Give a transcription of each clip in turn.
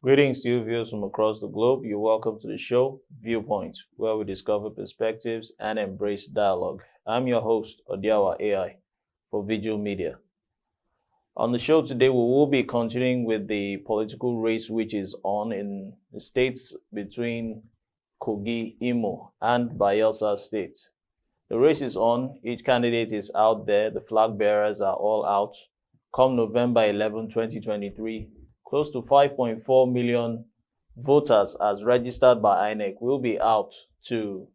Greetings to you viewers from across the globe. You're welcome to the show, Viewpoint, where we discover perspectives and embrace dialogue. I'm your host, Odiawa AI, for Veegil Media. On the show today, we will be continuing with the political race which is on in the states between Kogi, Imo, and Bayelsa State. The race is on. Each candidate is out there. The flag bearers are all out. Come November 11, 2023, close to 5.4 million voters as registered by INEC will be out to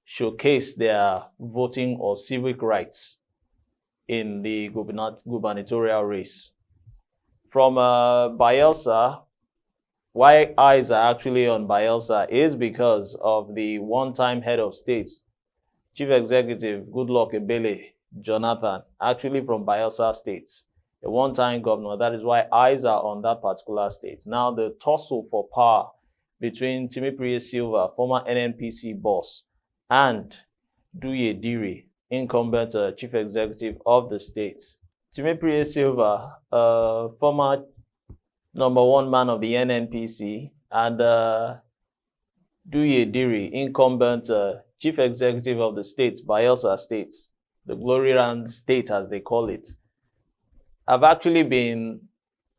showcase their voting or civic rights in the gubernatorial race. From Bayelsa, why eyes are actually on Bayelsa is because of the one-time head of state, Chief Executive Goodluck Ebele Jonathan, actually from Bayelsa State, a one-time governor. That is why eyes are on that particular state. Now, the tussle for power between Timipriye Silva, former NNPC boss, and Duye Diri, incumbent chief executive of the state. Timipriye Silva, former number one man of the NNPC, and Duye Diri, incumbent chief executive of the state, Bayelsa State, the Glory Land State as they call it, have actually been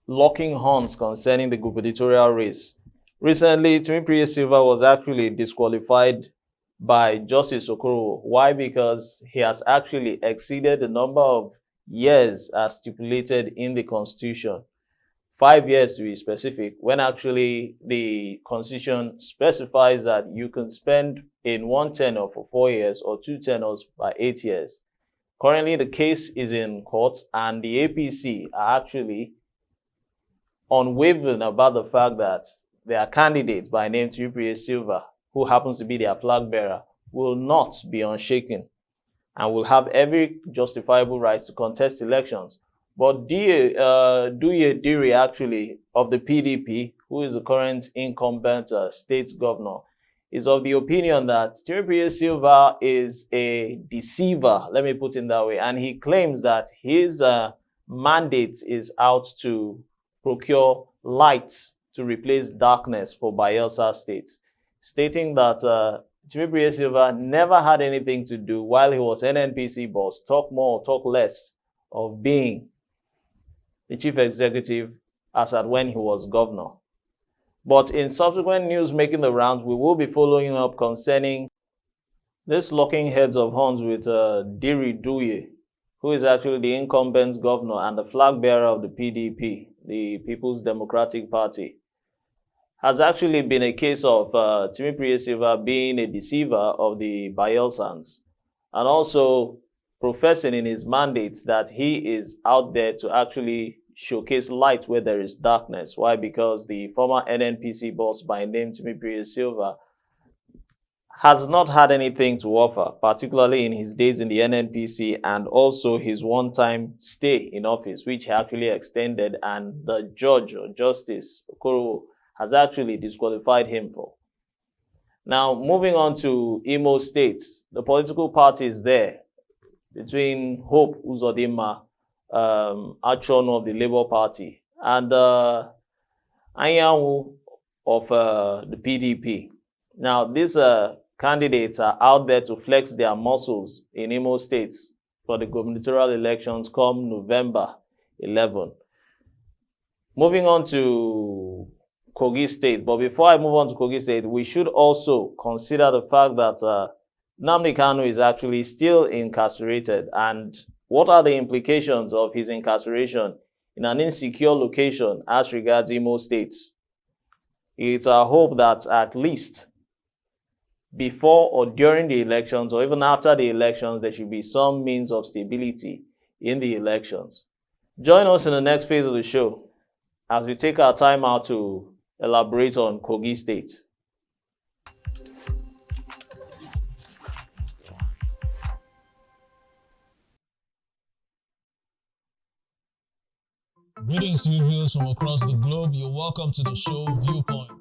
locking horns concerning the gubernatorial race. Recently, Timipriye Silva was actually disqualified by Justice Okoro. Why? Because he has actually exceeded the number of years as stipulated in the Constitution. 5 years to be specific, when actually the Constitution specifies that you can spend in one tenure for 4 years or two tenures by 8 years. Currently, the case is in court, and the APC are actually unwavering about the fact that their candidate by name Timipriye Silva, who happens to be their flag bearer, will not be unshaken and will have every justifiable right to contest elections. But Duye Diri, actually, of the PDP, who is the current incumbent state governor, is of the opinion that Timipriye Silva is a deceiver, let me put it that way, and he claims that his mandate is out to procure light to replace darkness for Bayelsa State, stating that Timipriye Silva never had anything to do while he was NNPC boss, talk more, talk less, of being the chief executive as at when he was governor. But in subsequent news making the rounds, we will be following up concerning this locking heads of horns with Diri Duye, who is actually the incumbent governor and the flag bearer of the PDP, the People's Democratic Party. Has actually been a case of Timipriye Silva being a deceiver of the Bayelsans, and also professing in his mandates that he is out there to actually showcase light where there is darkness. Why? Because the former NNPC boss by name Timipriye Silva has not had anything to offer, particularly in his days in the NNPC and also his one-time stay in office, which he actually extended, and the judge or justice, Okoro, has actually disqualified him for. Now, moving on to Imo State, the political parties there between Hope Uzodinma, Achono of the Labour Party, and Anyanwu of the PDP. Now, these candidates are out there to flex their muscles in Imo State for the gubernatorial elections come November 11. Moving on to Kogi State. But before I move on to Kogi State, we should also consider the fact that Nnamdi Kanu is actually still incarcerated. And what are the implications of his incarceration in an insecure location as regards Imo State? It's our hope that at least before or during the elections, or even after the elections, there should be some means of stability in the elections. Join us in the next phase of the show as we take our time out to elaborate on Kogi State. Greetings to you viewers from across the globe. You're welcome to the show Viewpoint.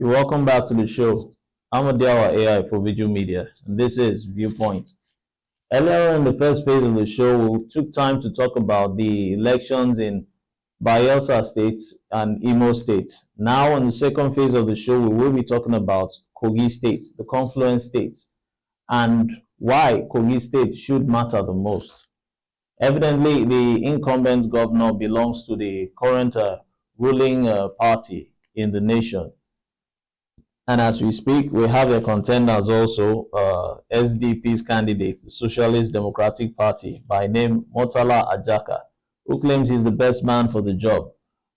You're welcome back to the show. I'm Adiawa AI for Veegil Media, and this is Viewpoint. Earlier in the first phase of the show, we took time to talk about the elections in Bayelsa State and Imo State. Now, in the second phase of the show, we will be talking about Kogi State, the confluence state, and why Kogi State should matter the most. Evidently, the incumbent governor belongs to the current ruling party in the nation. And as we speak, we have a contenders also, SDP's candidate, the Socialist Democratic Party, by name Murtala Ajaka, who claims he's the best man for the job.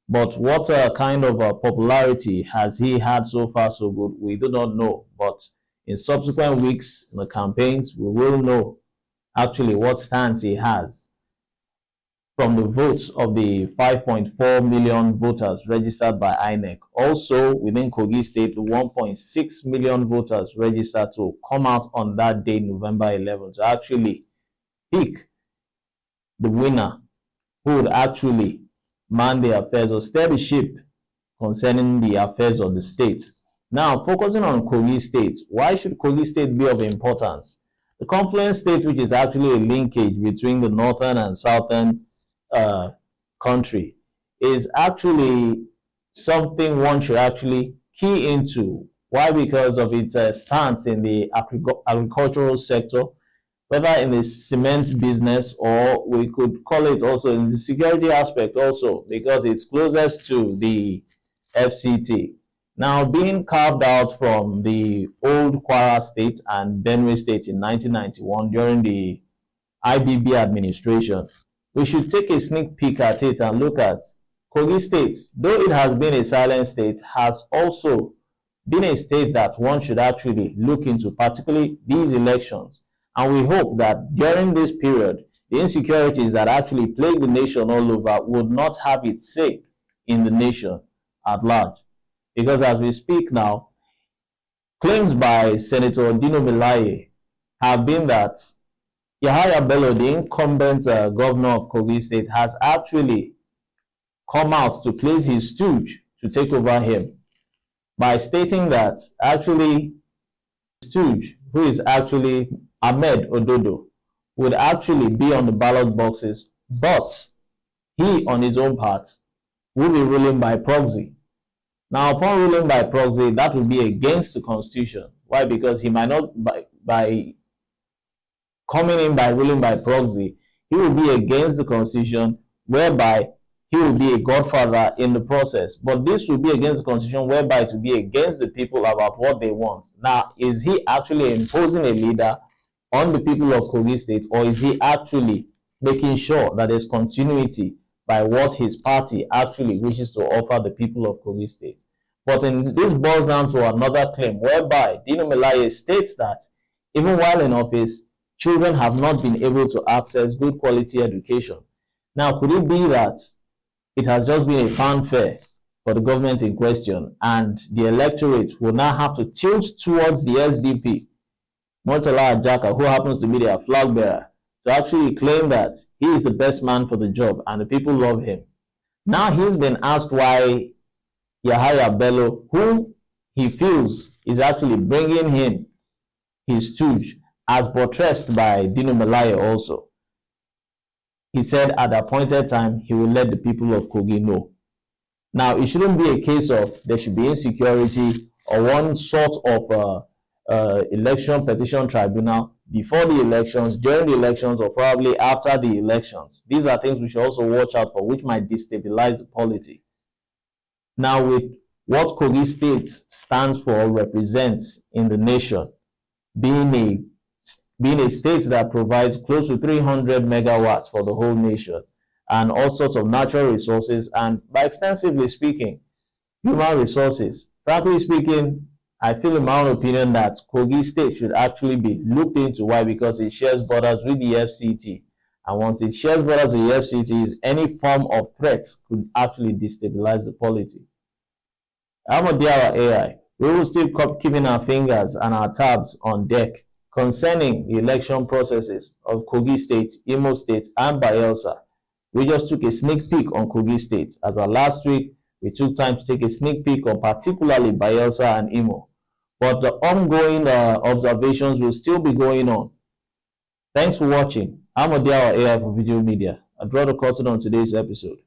But what kind of popularity has he had so far so good? We do not know. But in subsequent weeks, in the campaigns, we will know actually what stance he has from the votes of the 5.4 million voters registered by INEC. Also, within Kogi State, the 1.6 million voters registered to come out on that day, November 11th, to actually pick the winner who would actually man the affairs or steer the ship concerning the affairs of the state. Now, focusing on Kogi State, why should Kogi State be of importance? The confluence state, which is actually a linkage between the northern and southern country, is actually something one should actually key into. Why? Because of its stance in the agricultural sector, whether in the cement business, or we could call it also in the security aspect also, because it's closest to the FCT. Now, being carved out from the old Kwara State and Benue State in 1991 during the IBB administration, we should take a sneak peek at it and look at Kogi State. Though it has been a silent state, has also been a state that one should actually look into, particularly these elections. And we hope that during this period, the insecurities that actually plague the nation all over would not have its say in the nation at large. Because as we speak now, claims by Senator Dino Melaye have been that Yahaya Bello, the incumbent governor of Kogi State, has actually come out to place his stooge to take over him by stating that actually stooge, who is actually Ahmed Ododo, would actually be on the ballot boxes, but he on his own part will be ruling by proxy. Now, upon ruling by proxy, that will be against the constitution. Why? Because he might not by coming in by ruling by proxy, he will be against the constitution, whereby he will be a godfather in the process. But this will be against the constitution, whereby it will be against the people about what they want. Now, is he actually imposing a leader on the people of Kogi State, or is he actually making sure that there's continuity by what his party actually wishes to offer the people of Kogi State? But this boils down to another claim, whereby Dino Melaye states that even while in office, children have not been able to access good quality education. Now, could it be that it has just been a fanfare for the government in question, and the electorate will now have to tilt towards the SDP, Murtala Ajaka, who happens to be their flag bearer, to actually claim that he is the best man for the job and the people love him? Now he's been asked why Yahaya Bello, who he feels is actually bringing him his stooge, as buttressed by Dino Melaye also. He said at the appointed time, he will let the people of Kogi know. Now, it shouldn't be a case of there should be insecurity or one sort of election petition tribunal before the elections, during the elections, or probably after the elections. These are things we should also watch out for, which might destabilize the polity. Now, with what Kogi State stands for or represents in the nation, being a state that provides close to 300 megawatts for the whole nation, and all sorts of natural resources, and by extensively speaking, human resources. Frankly speaking, I feel in my own opinion that Kogi State should actually be looked into. Why? Because it shares borders with the FCT. And once it shares borders with the FCT, any form of threats could actually destabilize the polity. I'm Adiawa AI. We will still keep keeping our fingers and our tabs on deck concerning the election processes of Kogi State, Imo State, and Bayelsa. We just took a sneak peek on Kogi State, as our last week We took time to take a sneak peek on particularly Bayelsa and Imo, but the ongoing observations will still be going on. Thanks for watching. I'm Odiawa AI for Video Media. I draw the curtain on today's episode.